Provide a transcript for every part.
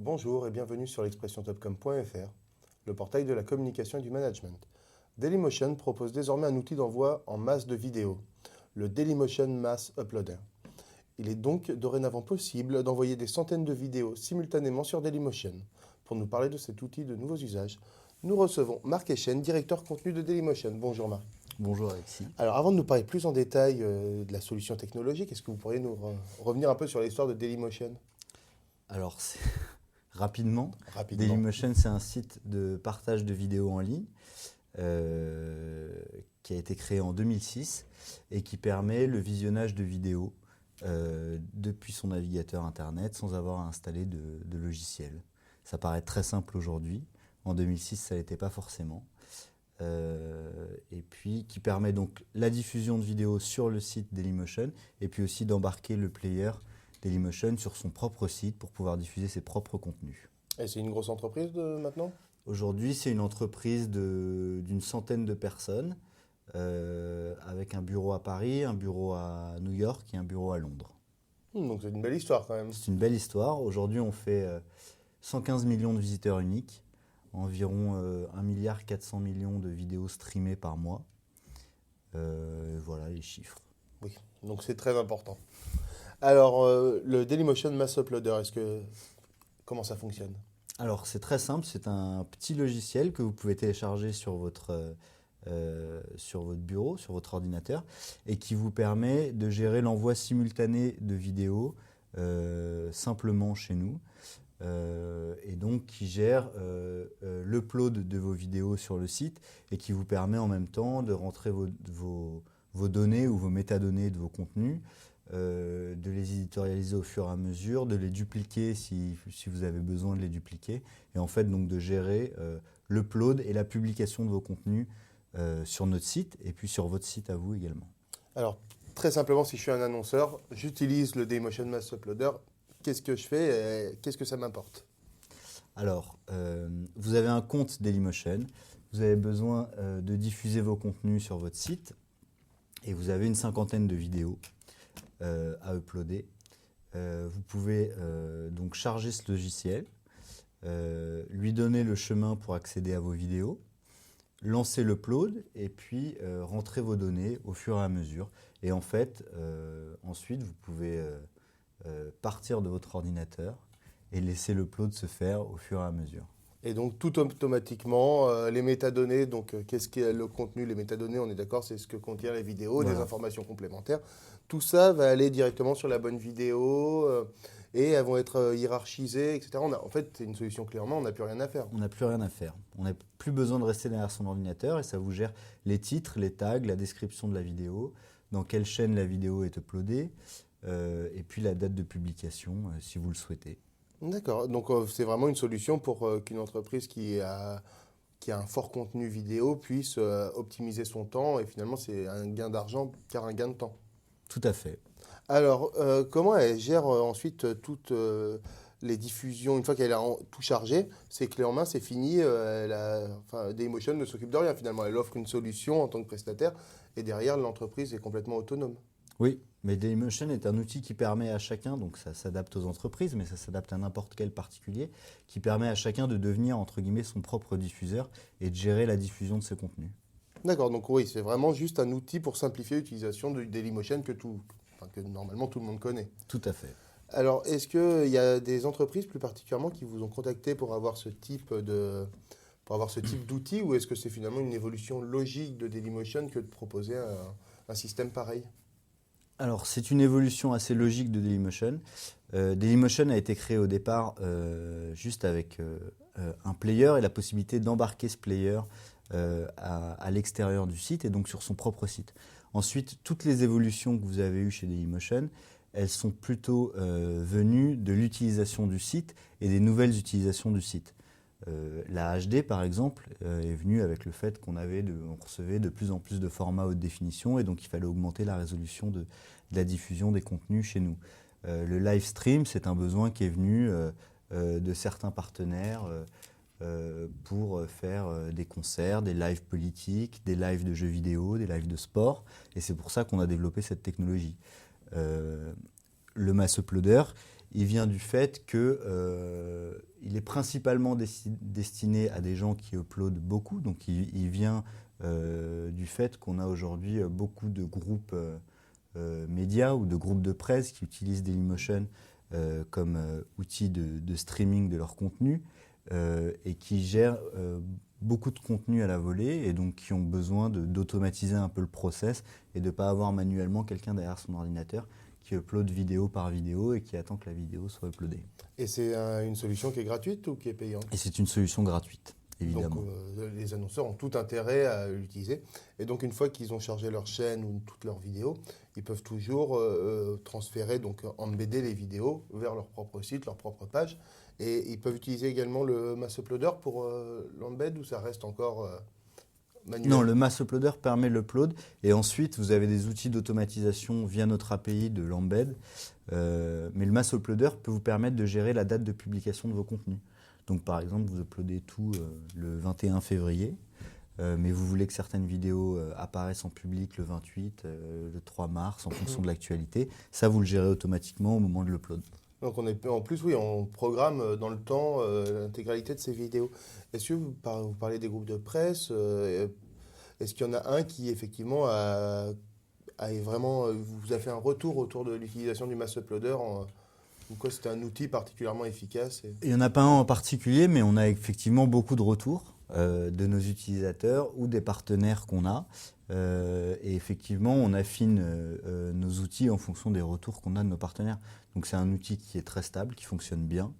Bonjour et bienvenue sur l'expressiontopcom.fr, le portail de la communication et du management. Dailymotion propose désormais un outil d'envoi en masse de vidéos, le Dailymotion Mass Uploader. Il est donc dorénavant possible d'envoyer des centaines de vidéos simultanément sur Dailymotion. Pour nous parler de cet outil de nouveaux usages, nous recevons Marc Echen, directeur contenu de Dailymotion. Bonjour Marc. Bonjour Alexis. Alors avant de nous parler plus en détail de la solution technologique, est-ce que vous pourriez nous revenir un peu sur l'histoire de Dailymotion? Alors, rapidement, Rapidement. Dailymotion, c'est un site de partage de vidéos en ligne qui a été créé en 2006 et qui permet le visionnage de vidéos depuis son navigateur Internet sans avoir à installer de logiciel. Ça paraît très simple aujourd'hui. En 2006, ça n'était pas forcément. Et puis qui permet donc la diffusion de vidéos sur le site Dailymotion et puis aussi d'embarquer le player Dailymotion sur son propre site pour pouvoir diffuser ses propres contenus. Et c'est une grosse entreprise maintenant? Aujourd'hui, c'est une entreprise d'une centaine de personnes avec un bureau à Paris, un bureau à New York et un bureau à Londres. Donc c'est une belle histoire quand même. C'est une belle histoire. Aujourd'hui, on fait 115 millions de visiteurs uniques, environ 1,4 milliard de vidéos streamées par mois. Voilà les chiffres. Oui, donc c'est très important. Alors, le Dailymotion Mass Uploader, comment ça fonctionne? Alors c'est très simple, c'est un petit logiciel que vous pouvez télécharger sur votre bureau, sur votre ordinateur, et qui vous permet de gérer l'envoi simultané de vidéos simplement chez nous. Et donc qui gère l'upload de vos vidéos sur le site et qui vous permet en même temps de rentrer vos données ou vos métadonnées de vos contenus, de les éditorialiser au fur et à mesure, de les dupliquer si vous avez besoin de les dupliquer, et en fait donc de gérer l'upload et la publication de vos contenus sur notre site et puis sur votre site à vous également. Alors, très simplement, si je suis un annonceur, j'utilise le Dailymotion Mass Uploader. Qu'est-ce que je fais et qu'est-ce que ça m'importe? Alors, vous avez un compte Dailymotion, vous avez besoin de diffuser vos contenus sur votre site et vous avez une cinquantaine de vidéos à uploader. Vous pouvez donc charger ce logiciel, lui donner le chemin pour accéder à vos vidéos, lancer l'upload et puis rentrer vos données au fur et à mesure. Et en fait, ensuite, vous pouvez partir de votre ordinateur et laisser l'upload se faire au fur et à mesure. Et donc, tout automatiquement, les métadonnées, donc qu'est-ce qu'est le contenu? Les métadonnées, on est d'accord, c'est ce que contient les vidéos, Voilà. des informations complémentaires. Tout ça va aller directement sur la bonne vidéo et elles vont être hiérarchisées, etc. En fait, c'est une solution clé en main, on n'a plus rien à faire. On n'a plus rien à faire. On n'a plus besoin de rester derrière son ordinateur et ça vous gère les titres, les tags, la description de la vidéo, dans quelle chaîne la vidéo est uploadée et puis la date de publication si vous le souhaitez. D'accord, donc c'est vraiment une solution pour qu'une entreprise qui a un fort contenu vidéo puisse optimiser son temps et finalement c'est un gain d'argent car un gain de temps. Tout à fait. Alors, comment elle gère ensuite toutes les diffusions, une fois qu'elle a tout chargé, c'est clé en main, c'est fini, Dailymotion ne s'occupe de rien finalement, elle offre une solution en tant que prestataire et derrière l'entreprise est complètement autonome. Oui, mais Dailymotion est un outil qui permet à chacun, donc ça s'adapte aux entreprises, mais ça s'adapte à n'importe quel particulier, qui permet à chacun de devenir, entre guillemets, son propre diffuseur et de gérer la diffusion de ses contenus. D'accord, donc oui, c'est vraiment juste un outil pour simplifier l'utilisation de Dailymotion que normalement tout le monde connaît. Tout à fait. Alors, est-ce qu'il y a des entreprises plus particulièrement qui vous ont contacté pour avoir ce type d'outil ou est-ce que c'est finalement une évolution logique de Dailymotion que de proposer un système pareil? Alors, c'est une évolution assez logique de Dailymotion. Dailymotion a été créé au départ juste avec un player et la possibilité d'embarquer ce player à l'extérieur du site et donc sur son propre site. Ensuite, toutes les évolutions que vous avez eues chez Dailymotion, elles sont plutôt venues de l'utilisation du site et des nouvelles utilisations du site. La HD, par exemple, est venue avec le fait qu'on recevait de plus en plus de formats haute définition et donc il fallait augmenter la résolution de la diffusion des contenus chez nous. Le live stream, c'est un besoin qui est venu de certains partenaires pour faire des concerts, des lives politiques, des lives de jeux vidéo, des lives de sport, et c'est pour ça qu'on a développé cette technologie. Le mass uploader, il vient du fait que il est principalement destiné à des gens qui uploadent beaucoup. Donc il vient du fait qu'on a aujourd'hui beaucoup de groupes médias ou de groupes de presse qui utilisent Dailymotion comme outil de streaming de leur contenu et qui gèrent beaucoup de contenu à la volée et donc qui ont besoin d'automatiser un peu le process et de ne pas avoir manuellement quelqu'un derrière son ordinateur qui upload vidéo par vidéo et qui attend que la vidéo soit uploadée. Et c'est une solution qui est gratuite ou qui est payante? Et c'est une solution gratuite, évidemment. Donc les annonceurs ont tout intérêt à l'utiliser. Et donc une fois qu'ils ont chargé leur chaîne ou toutes leurs vidéos, ils peuvent toujours transférer, donc embedder les vidéos vers leur propre site, leur propre page. Et ils peuvent utiliser également le mass uploader pour l'embed ou ça reste encore manuel? Non, le mass uploader permet l'upload et ensuite vous avez des outils d'automatisation via notre API de l'embed. Mais le mass uploader peut vous permettre de gérer la date de publication de vos contenus. Donc par exemple, vous uploadez tout le 21 février, mais vous voulez que certaines vidéos apparaissent en public le 28, le 3 mars en fonction de l'actualité. Ça, vous le gérez automatiquement au moment de l'upload. Donc en plus, oui, on programme dans le temps l'intégralité de ces vidéos. Est-ce que vous parlez des groupes de presse est-ce qu'il y en a un qui effectivement vous a fait un retour autour de l'utilisation du mass uploader ou quoi, c'était un outil particulièrement efficace Il n'y en a pas un en particulier, mais on a effectivement beaucoup de retours de nos utilisateurs ou des partenaires qu'on a. Et effectivement, on affine nos outils en fonction des retours qu'on a de nos partenaires. Donc c'est un outil qui est très stable, qui fonctionne bien,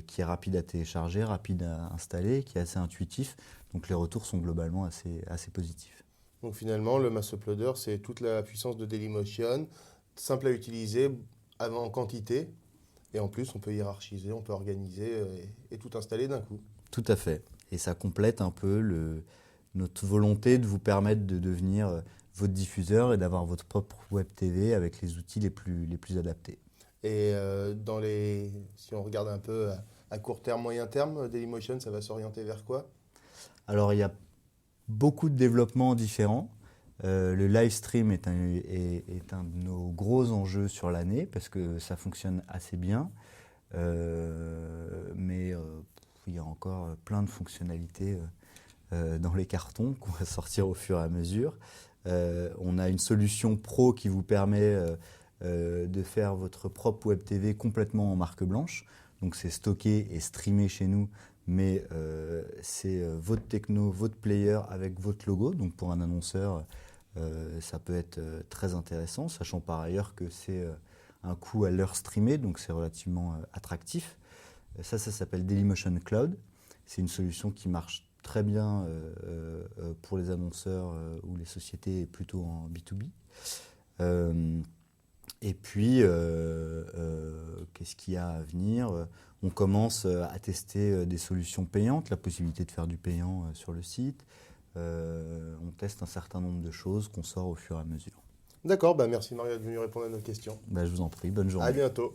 qui est rapide à télécharger, rapide à installer, qui est assez intuitif. Donc les retours sont globalement assez positifs. Donc finalement, le mass uploader, c'est toute la puissance de Dailymotion, simple à utiliser, en quantité. Et en plus, on peut hiérarchiser, on peut organiser et tout installer d'un coup. Tout à fait. Et ça complète un peu notre volonté de vous permettre de devenir votre diffuseur et d'avoir votre propre web TV avec les outils les plus adaptés. Et si on regarde un peu à court terme, moyen terme, Dailymotion, ça va s'orienter vers quoi? Alors, il y a beaucoup de développements différents. Le live stream est un de nos gros enjeux sur l'année parce que ça fonctionne assez bien. Mais il y a encore plein de fonctionnalités dans les cartons qu'on va sortir au fur et à mesure. On a une solution pro qui vous permet de faire votre propre web TV complètement en marque blanche. Donc c'est stocké et streamé chez nous, mais c'est votre techno, votre player avec votre logo. Donc pour un annonceur, ça peut être très intéressant, sachant par ailleurs que c'est un coût à l'heure streamée, donc c'est relativement attractif. Ça s'appelle Dailymotion Cloud. C'est une solution qui marche très bien pour les annonceurs ou les sociétés plutôt en B2B. Et puis, qu'est-ce qu'il y a à venir? On commence à tester des solutions payantes, la possibilité de faire du payant sur le site. On teste un certain nombre de choses qu'on sort au fur et à mesure. D'accord, merci Mario de venir répondre à nos questions. Je vous en prie, bonne journée. À bientôt.